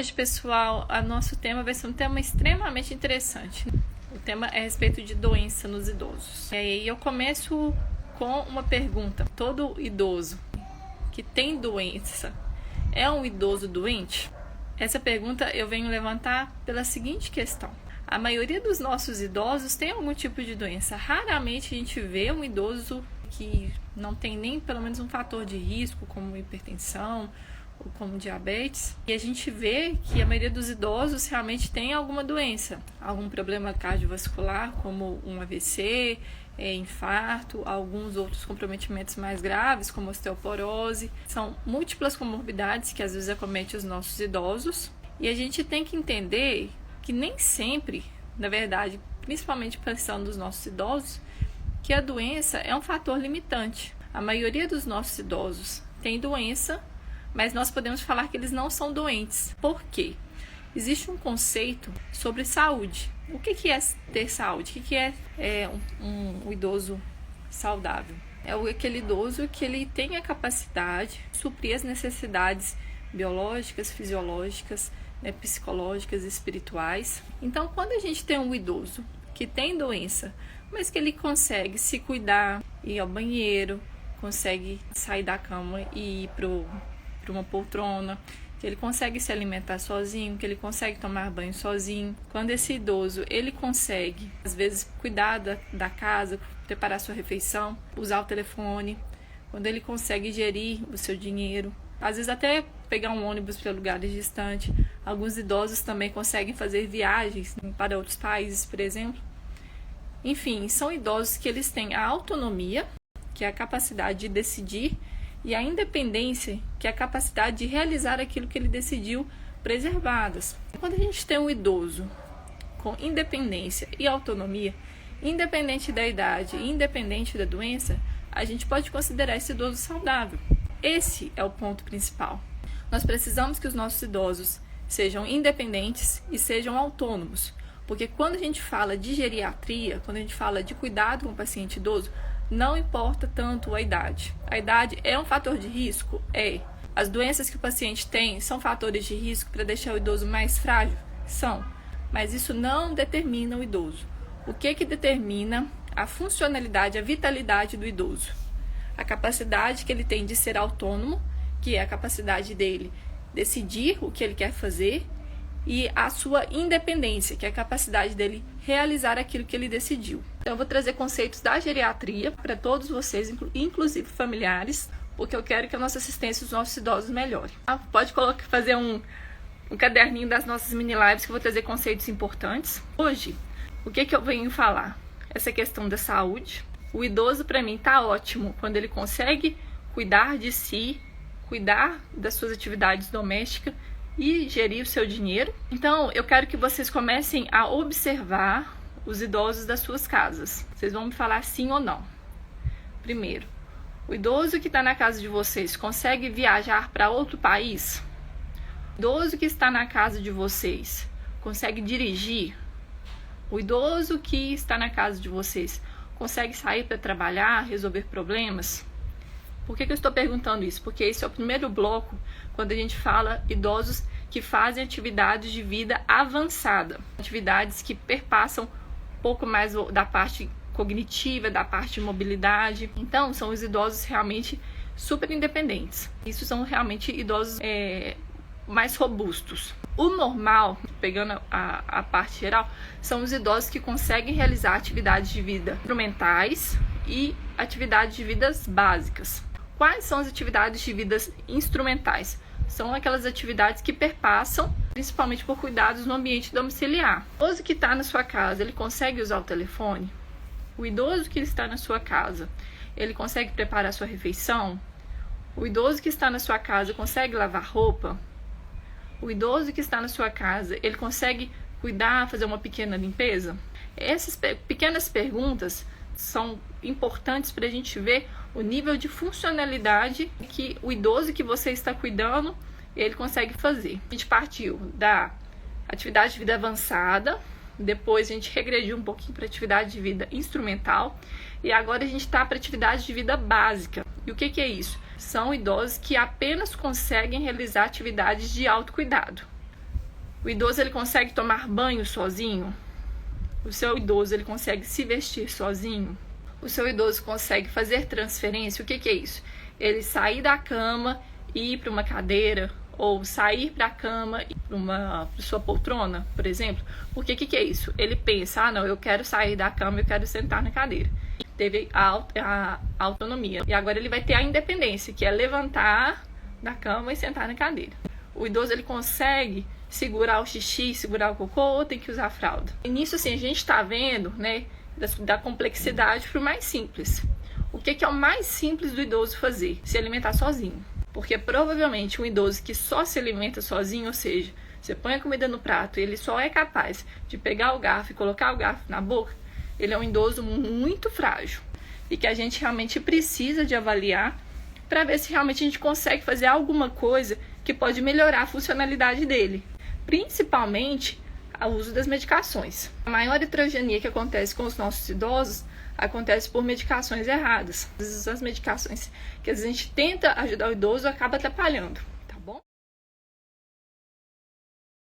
Hoje, pessoal, o nosso tema vai ser um tema extremamente interessante. O tema é a respeito de doença nos idosos. E eu começo com uma pergunta. Todo idoso que tem doença é um idoso doente? Essa pergunta eu venho levantar pela seguinte questão. A maioria dos nossos idosos tem algum tipo de doença. Raramente a gente vê um idoso que não tem nem pelo menos um fator de risco, como hipertensão ou como diabetes. E a gente vê que a maioria dos idosos realmente tem alguma doença, algum problema cardiovascular, como um AVC, infarto, alguns outros comprometimentos mais graves, como osteoporose. São múltiplas comorbidades que às vezes acometem os nossos idosos. E a gente tem que entender que nem sempre, na verdade, principalmente pensando nos nossos idosos, que a doença é um fator limitante. A maioria dos nossos idosos tem doença, mas nós podemos falar que eles não são doentes. Por quê? Existe um conceito sobre saúde. O que é ter saúde? O que é um idoso saudável? É aquele idoso que ele tem a capacidade de suprir as necessidades biológicas, fisiológicas, psicológicas e espirituais. Então, quando a gente tem um idoso que tem doença, mas que ele consegue se cuidar, ir ao banheiro, consegue sair da cama e ir para uma poltrona, que ele consegue se alimentar sozinho, que ele consegue tomar banho sozinho. Quando esse idoso, ele consegue, às vezes, cuidar da casa, preparar sua refeição, usar o telefone, quando ele consegue gerir o seu dinheiro, às vezes até pegar um ônibus para lugares distantes. Alguns idosos também conseguem fazer viagens para outros países, por exemplo. Enfim, são idosos que eles têm a autonomia, que é a capacidade de decidir, e a independência, que é a capacidade de realizar aquilo que ele decidiu, preservadas. Quando a gente tem um idoso com independência e autonomia, independente da idade, independente da doença, a gente pode considerar esse idoso saudável. Esse é o ponto principal. Nós precisamos que os nossos idosos sejam independentes e sejam autônomos, porque quando a gente fala de geriatria, quando a gente fala de cuidado com o paciente idoso, não importa tanto a idade. A idade é um fator de risco? É. As doenças que o paciente tem são fatores de risco para deixar o idoso mais frágil? São. Mas isso não determina o idoso. O que determina a funcionalidade, a vitalidade do idoso? A capacidade que ele tem de ser autônomo, que é a capacidade dele decidir o que ele quer fazer, e a sua independência, que é a capacidade dele realizar aquilo que ele decidiu. Então eu vou trazer conceitos da geriatria para todos vocês, inclusive familiares, porque eu quero que a nossa assistência aos nossos idosos melhore. Pode fazer um caderninho das nossas mini lives que eu vou trazer conceitos importantes. Hoje, o que eu venho falar? Essa questão da saúde. O idoso, para mim, está ótimo quando ele consegue cuidar de si, cuidar das suas atividades domésticas e gerir o seu dinheiro. Então, eu quero que vocês comecem a observar os idosos das suas casas. Vocês vão me falar sim ou não. Primeiro, o idoso que está na casa de vocês consegue viajar para outro país? O idoso que está na casa de vocês consegue dirigir? O idoso que está na casa de vocês consegue sair para trabalhar, resolver problemas? Por que eu estou perguntando isso? Porque esse é o primeiro bloco quando a gente fala idosos que fazem atividades de vida avançada, atividades que perpassam um pouco mais da parte cognitiva, da parte de mobilidade. Então, são os idosos realmente super independentes. Isso são realmente idosos mais robustos. O normal, pegando a parte geral, são os idosos que conseguem realizar atividades de vida instrumentais e atividades de vidas básicas. Quais são as atividades de vidas instrumentais? São aquelas atividades que perpassam, principalmente por cuidados no ambiente domiciliar. O idoso que está na sua casa, ele consegue usar o telefone? O idoso que está na sua casa, ele consegue preparar a sua refeição? O idoso que está na sua casa consegue lavar roupa? O idoso que está na sua casa, ele consegue cuidar, fazer uma pequena limpeza? Essas pequenas perguntas são importantes para a gente ver o nível de funcionalidade que o idoso que você está cuidando, ele consegue fazer. A gente partiu da atividade de vida avançada, depois a gente regrediu um pouquinho para atividade de vida instrumental, e agora a gente está para atividade de vida básica. E o que é isso? São idosos que apenas conseguem realizar atividades de autocuidado. O idoso ele consegue tomar banho sozinho? O seu idoso ele consegue se vestir sozinho? O seu idoso consegue fazer transferência? O que é isso? Ele sair da cama e ir para uma cadeira, ou sair para a cama e para sua poltrona, por exemplo. Porque o que é isso? Ele pensa, não, eu quero sair da cama, eu quero sentar na cadeira. Teve a autonomia. E agora ele vai ter a independência, que é levantar da cama e sentar na cadeira. O idoso ele consegue segurar o xixi, segurar o cocô, ou tem que usar fralda? E nisso, assim, a gente está vendo, né, da complexidade para o mais simples. O que é o mais simples do idoso fazer? Se alimentar sozinho. Porque provavelmente um idoso que só se alimenta sozinho, ou seja, você põe a comida no prato e ele só é capaz de pegar o garfo e colocar o garfo na boca, ele é um idoso muito frágil. E que a gente realmente precisa de avaliar para ver se realmente a gente consegue fazer alguma coisa que pode melhorar a funcionalidade dele. Principalmente o uso das medicações. A maior heterogeneia que acontece com os nossos idosos acontece por medicações erradas. Às vezes as medicações que a gente tenta ajudar o idoso acaba atrapalhando.